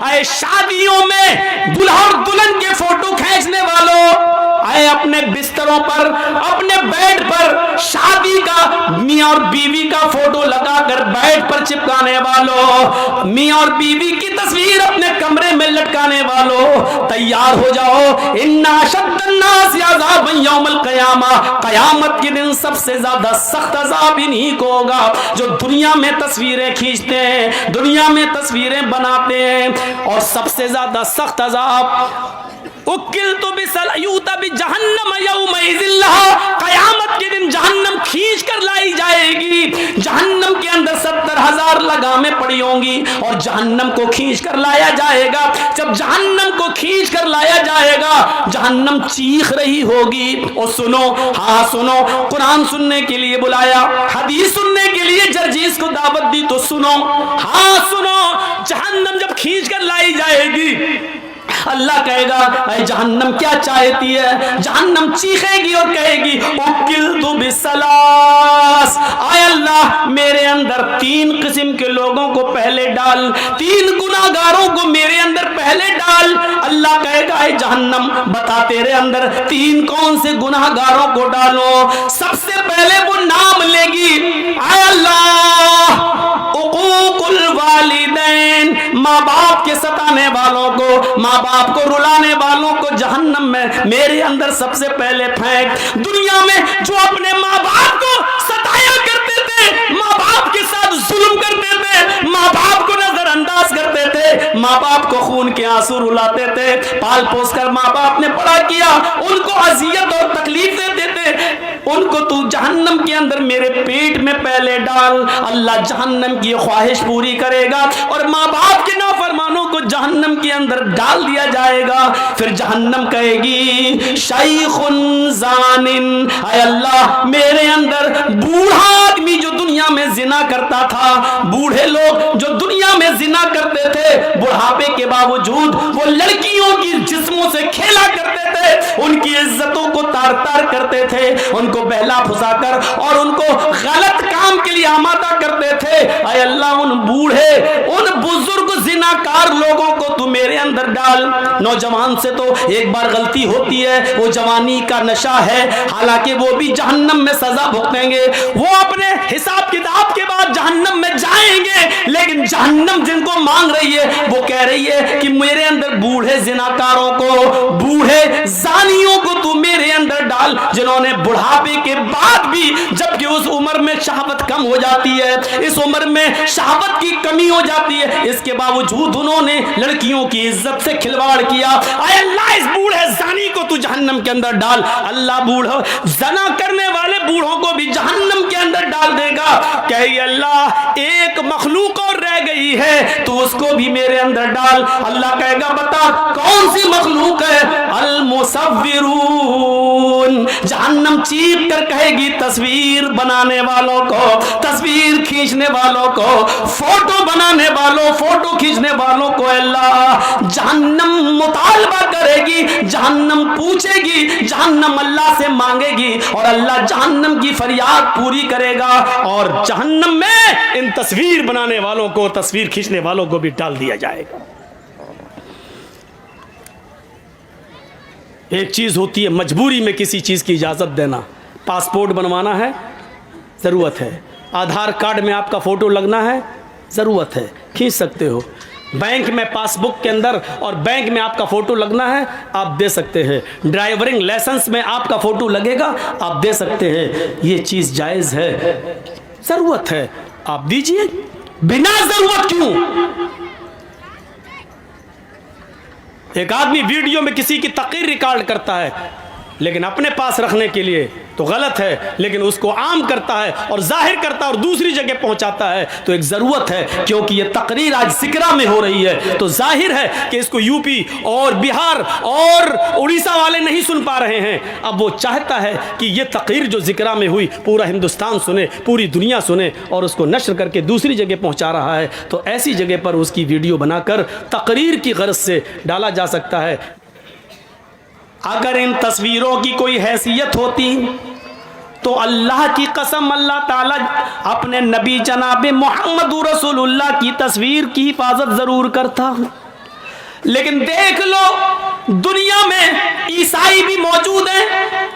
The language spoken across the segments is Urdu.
اے شادیوں میں دلہا اور دلہن کے فوٹو کھینچنے والوں، اے اپنے بستروں پر، اپنے بیڈ پر شادی کا میاں اور بیوی کا فوٹو لگا کر بیڈ پر چپکانے والوں، میاں اور بیوی کی تصویر اپنے کمرے میں لٹکانے والوں، تیار ہو جاؤ، ان اشد الناس عذابا یوم القیامہ، قیامت کے دن سب سے زیادہ سخت عذاب انہی کو ہوگا جو دنیا میں تصویریں کھینچتے ہیں، دنیا میں تصویریں بناتے ہیں۔ اور سب سے زیادہ سخت عذاب اکلت بسلیوت بجہنم یومئذ لہا، قیامت کے دن جہنم کھینچ کر لائی جائے گی، جہنم کے اندر 70,000 لگامیں پڑی ہوں گی اور جہنم کو کھینچ کر لایا جائے گا۔ جب جہنم کو کھینچ کر لایا جائے گا جہنم چیخ رہی ہوگی، اور سنو، ہاں سنو، قرآن سننے کے لیے بلایا، حدیث سننے کے لیے جرجیس کو دعوت دی، تو سنو، ہاں سنو، جہنم جب کھینچ کر لائی جائے گی اللہ کہے گا اے جہنم کیا چاہتی ہے؟ جہنم چیخے گی اور کہے گی اکلت بسلاس، اے اللہ میرے اندر 3 قسم کے لوگوں کو پہلے ڈال، 3 گناہگاروں کو میرے اندر پہلے ڈال۔ اللہ کہے گا اے جہنم بتا تیرے اندر 3 کون سے گناہگاروں کو ڈالو؟ سب سے پہلے وہ نام لے گی، اے اللہ عقوق الوالدین، ماں باپ کے ستانے والوں کو، ماں باپ کو رلانے والوں کو جہنم میں میرے اندر سب سے پہلے پھینک۔ دنیا میں جو اپنے ماں باپ کو ستایا کرتے تھے، ماں باپ کے ساتھ ظلم کرتے تھے، ماں باپ کو نظر انداز کرتے تھے، ماں باپ کو خون کے آنسو رلاتے تھے، پال پوس کر ماں باپ نے بڑا کیا، ان کو اذیت اور تکلیف دیتے تھے، ان کو تو جہنم کے اندر میرے پیٹ میں پہلے ڈال۔ اللہ جہنم کی خواہش پوری کرے گا اور ماں باپ کے نافرمانوں کو جہنم کے اندر ڈال دیا جائے گا۔ پھر جہنم کہے گی شیخ زان، اے اللہ میرے اندر بوڑھا آدمی جو دنیا میں زنا کرتا تھا، بوڑھے لوگ جو دنیا میں زنا کرتے تھے، بڑھاپے کے باوجود وہ لڑکیوں کی جسموں سے کھیلا کرتے تھے، ان کی عزتوں کو تار تار کرتے تھے، ان کو بہلا پھسا کر اور ان کو غلط کام کے لیے آمادہ کرتے تھے، اے اللہ ان بوڑھے، ان بزرگ زناکار لوگوں کو تو میرے اندر ڈال۔ نوجوان سے تو ایک بار غلطی ہوتی ہے، وہ جوانی کا نشہ ہے، حالانکہ وہ بھی جہنم میں سزا بھگتیں گے، وہ اپنے حساب کتاب کے بعد جہنم میں جائیں گے، لیکن جہنم جن کو مانگ رہی ہے وہ کہہ رہی ہے کہ میرے اندر بوڑھے زناکاروں کو، بوڑھے زانیوں کو تو میرے اندر ڈال، جنہوں نے بڑھاپے کے بعد بھی، جبکہ اس عمر میں شہوت کم ہو جاتی ہے، اس عمر میں شہوت کی کمی ہو جاتی ہے، اس کے باوجود انہوں نے لڑکیوں کی عزت سے کھلواڑ کیا۔ اے اللہ اس بوڑھے زانی کو تو جہنم کے اندر ڈال۔ اللہ بوڑھا زنا کرنے والے بوڑھوں کو بھی جہنم کے اندر ڈال دے گا۔ کہ اللہ ایک مخلوق اور رہ گئی ہے تو اس کو بھی میرے اندر ڈال۔ اللہ کہے گا بتا کون سی مخلوق ہے؟ المصورون، جہنم چیخ کر کہے گی تصویر بنانے والوں کو، تصویر کھینچنے والوں کو، فوٹو بنانے والوں، فوٹو کھینچنے والوں کو اللہ جہنم مطالبہ کرے گی، جہنم پوچھے گی، جہنم اللہ سے مانگے گی اور اللہ جہنم کی فریاد پوری کرے گا، اور جہنم میں ان تصویر بنانے والوں کو، تصویر کھینچنے والوں کو بھی ڈال دیا جائے گا۔ ایک چیز ہوتی ہے مجبوری میں کسی چیز کی اجازت دینا، پاسپورٹ بنوانا ہے ضرورت ہے، آدھار کارڈ میں آپ کا فوٹو لگنا ہے ضرورت ہے، کھینچ سکتے ہو، بینک میں پاس بک کے اندر اور بینک میں آپ کا فوٹو لگنا ہے آپ دے سکتے ہیں، ڈرائیورنگ لائسنس میں آپ کا فوٹو لگے گا آپ دے سکتے ہیں، یہ چیز جائز ہے، ضرورت ہے آپ دیجئے، بنا ضرورت کیوں؟ ایک آدمی ویڈیو میں کسی کی تقریر ریکارڈ کرتا ہے لیکن اپنے پاس رکھنے کے لیے تو غلط ہے، لیکن اس کو عام کرتا ہے اور ظاہر کرتا ہے اور دوسری جگہ پہنچاتا ہے تو ایک ضرورت ہے، کیونکہ یہ تقریر آج سکرا میں ہو رہی ہے تو ظاہر ہے کہ اس کو یو پی اور بہار اور اڑیسہ والے نہیں سن پا رہے ہیں، اب وہ چاہتا ہے کہ یہ تقریر جو ذکرہ میں ہوئی پورا ہندوستان سنے، پوری دنیا سنے، اور اس کو نشر کر کے دوسری جگہ پہنچا رہا ہے، تو ایسی جگہ پر اس کی ویڈیو بنا کر تقریر کی غرض سے ڈالا جا سکتا ہے۔ اگر ان تصویروں کی کوئی حیثیت ہوتی تو اللہ کی قسم اللہ تعالیٰ اپنے نبی جناب محمد رسول اللہ کی تصویر کی حفاظت ضرور کرتا، لیکن دیکھ لو دنیا میں عیسائی بھی موجود ہیں،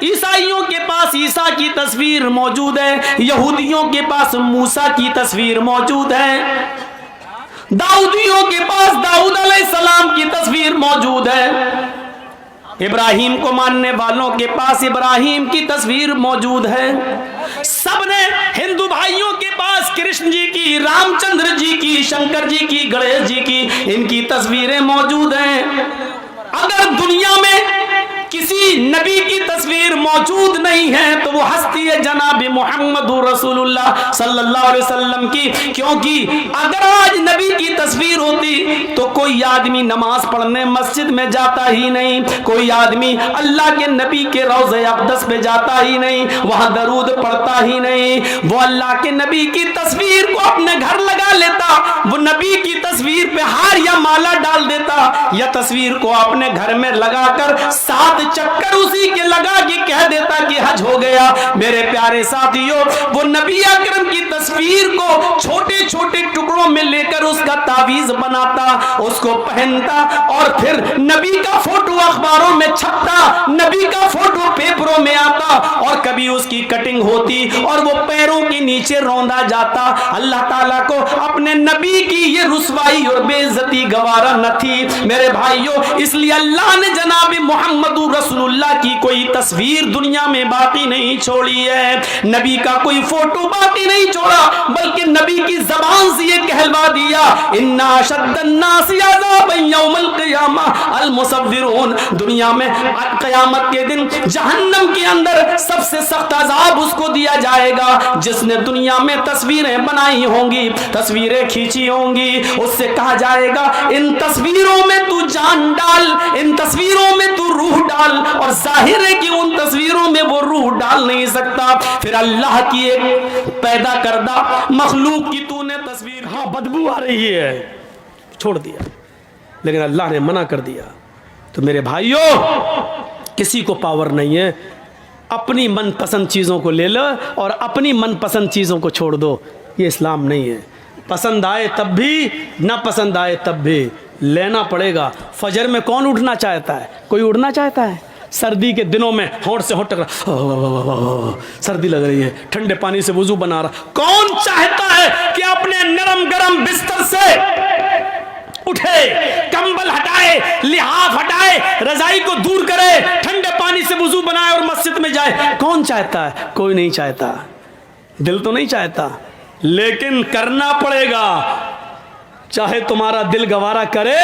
عیسائیوں کے پاس عیسیٰ کی تصویر موجود ہے، یہودیوں کے پاس موسیٰ کی تصویر موجود ہے، داؤدیوں کے پاس داؤد علیہ السلام کی تصویر موجود ہے، ابراہیم کو ماننے والوں کے پاس ابراہیم کی تصویر موجود ہے، سب نے ہندو بھائیوں کے پاس کرشن جی کی، رام چندر جی کی، شنکر جی کی، گنیش جی کی، ان کی تصویریں موجود ہیں۔ اگر دنیا میں کسی نبی کی تصویر موجود نہیں ہے تو وہ ہستی ہے جناب محمد رسول اللہ صلی اللہ علیہ وسلم کی، کیونکہ اگر آج نبی کی تصویر ہوتی تو کوئی آدمی نماز پڑھنے مسجد میں جاتا ہی نہیں، کوئی آدمی اللہ کے نبی کے روضہ اقدس پہ جاتا ہی نہیں، وہاں درود پڑھتا ہی نہیں، وہ اللہ کے نبی کی تصویر کو اپنے گھر لگا لیتا، وہ نبی کی تصویر پہ ہار یا مالا ڈال دیتا، یا تصویر کو اپنے گھر میں لگا کر 7 چکر اسی کے لگا کے کہہ دیتا کہ حج ہو گیا۔ میرے پیارے ساتھیوں، وہ نبی اکرم کی تصویر کو چھوٹے چھوٹے ٹکڑوں میں لے کر اس کا تعویذ بناتا، اس کو پہنتا، اور پھر نبی کا فوٹو اخباروں میں چھپتا، نبی کا فوٹو پیپروں میں آتا، اور کبھی اس کی کٹنگ ہوتی اور وہ پیروں کے نیچے روندا جاتا۔ اللہ تعالیٰ کو اپنے نبی کی یہ رسوائی اور بے عزتی گوارا نہ تھی میرے بھائیوں، اس لیے اللہ نے جناب محمد رسول اللہ کی کوئی تصویر دنیا میں باقی نہیں چھوڑی ہے، نبی کا کوئی فوٹو باقی نہیں چھوڑا، بلکہ نبی کی زبان سے یہ کہلوا دیا، اِنَّا أَشَدَّ النَّاسِ عَذَابًا يَوْمَ الْقِيَامَةِ الْمُصَوِّرُونَ۔ دنیا میں قیامت کے دن جہنم کے اندر سب سے سخت عذاب اس کو دیا جائے گا جس نے دنیا میں تصویریں بنائی ہوں گی، تصویریں کھینچی ہوں گی، اس سے کہا جائے گا ان تصویروں میں تو جان ڈال، ان تصویروں میں تو روح ڈال، اور ظاہر ہے کہ ان تصویروں میں وہ روح ڈال نہیں سکتا۔ پھر اللہ کی ایک پیدا کردہ مخلوق کی تو نے تصویر، ہاں بدبو آ رہی ہے، چھوڑ دیا، لیکن اللہ نے منع کر دیا۔ تو میرے بھائیوں، کسی کو پاور نہیں ہے، اپنی من پسند چیزوں کو لے لو اور اپنی من پسند چیزوں کو چھوڑ دو، یہ اسلام نہیں ہے۔ پسند آئے تب بھی، نہ پسند آئے تب بھی لینا پڑے گا۔ فجر میں کون اٹھنا چاہتا ہے؟ کوئی اٹھنا چاہتا ہے؟ سردی کے دنوں میں ہونٹ سے ہونٹ ٹکرا، سردی لگ رہی ہے، ٹھنڈے پانی سے وضو بنا رہا، کون چاہتا ہے کہ اپنے نرم گرم بستر سے اٹھے، کمبل ہٹائے، لحاف ہٹائے، رضائی کو دور کرے، ٹھنڈے پانی سے وضو بنائے اور مسجد میں جائے؟ کون چاہتا ہے؟ کوئی نہیں چاہتا، دل تو نہیں چاہتا، لیکن کرنا پڑے گا، چاہے تمہارا دل گوارا کرے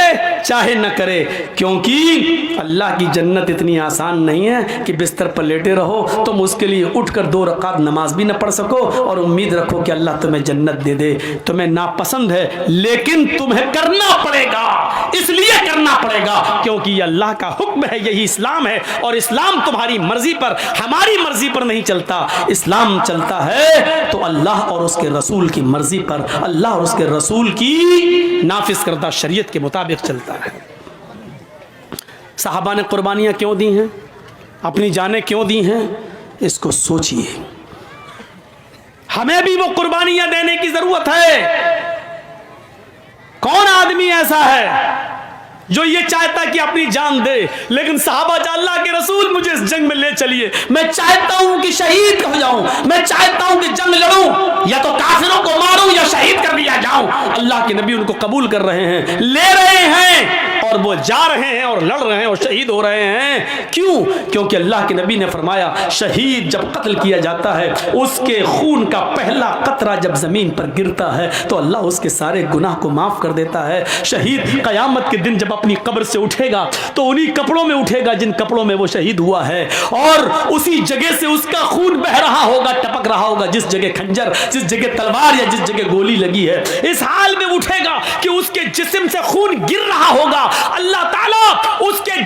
چاہے نہ کرے، کیونکہ اللہ کی جنت اتنی آسان نہیں ہے کہ بستر پر لیٹے رہو، تم اس کے لیے اٹھ کر 2 رکعت نماز بھی نہ پڑھ سکو اور امید رکھو کہ اللہ تمہیں جنت دے دے۔ تمہیں ناپسند ہے لیکن تمہیں کرنا پڑے گا، اس لیے کرنا پڑے گا کیونکہ یہ اللہ کا حکم ہے، یہی اسلام ہے، اور اسلام تمہاری مرضی پر، ہماری مرضی پر نہیں چلتا۔ اسلام چلتا ہے تو اللہ اور اس کے رسول کی مرضی پر، اللہ اور اس کے رسول کی نافذ کردہ شریعت کے مطابق چلتا ہے۔ صحابہ نے قربانیاں کیوں دی ہیں؟ اپنی جانیں کیوں دی ہیں؟ اس کو سوچئے، ہمیں بھی وہ قربانیاں دینے کی ضرورت ہے۔ کون آدمی ایسا ہے جو یہ چاہتا کہ اپنی جان دے؟ لیکن صحابہ جا اللہ کے رسول مجھے اس جنگ میں لے چلیے، میں چاہتا ہوں کہ شہید ہو جاؤں، میں چاہتا ہوں کہ جنگ لڑوں، یا تو کافروں کو ماروں یا شہید کر دیا جاؤں۔ اللہ کے نبی ان کو قبول کر رہے ہیں، لے رہے ہیں، اور وہ جا رہے ہیں اور لڑ رہے ہیں اور شہید ہو رہے ہیں۔ کیوں؟ کیونکہ اللہ کے نبی نے فرمایا شہید جب قتل کیا جاتا ہے، اس کے خون کا پہلا قطرہ جب زمین پر گرتا ہے تو اللہ اس کے سارے گناہ کو معاف کر دیتا ہے۔ شہید قیامت کے دن جب اپنی قبر سے اٹھے گا تو انہی کپڑوں میں اٹھے گا جن کپڑوں میں وہ شہید ہوا ہے، اور اسی جگہ سے اس کا خون بہ رہا ہوگا، ٹپک رہا ہوگا، جس جگہ کھنجر، جس جگہ تلوار یا جس جگہ گولی لگی ہے۔ اس حال میں اٹھے گا کہ اس کے جسم سے خون گر رہا ہوگا، اللہ تعالیٰ اس کے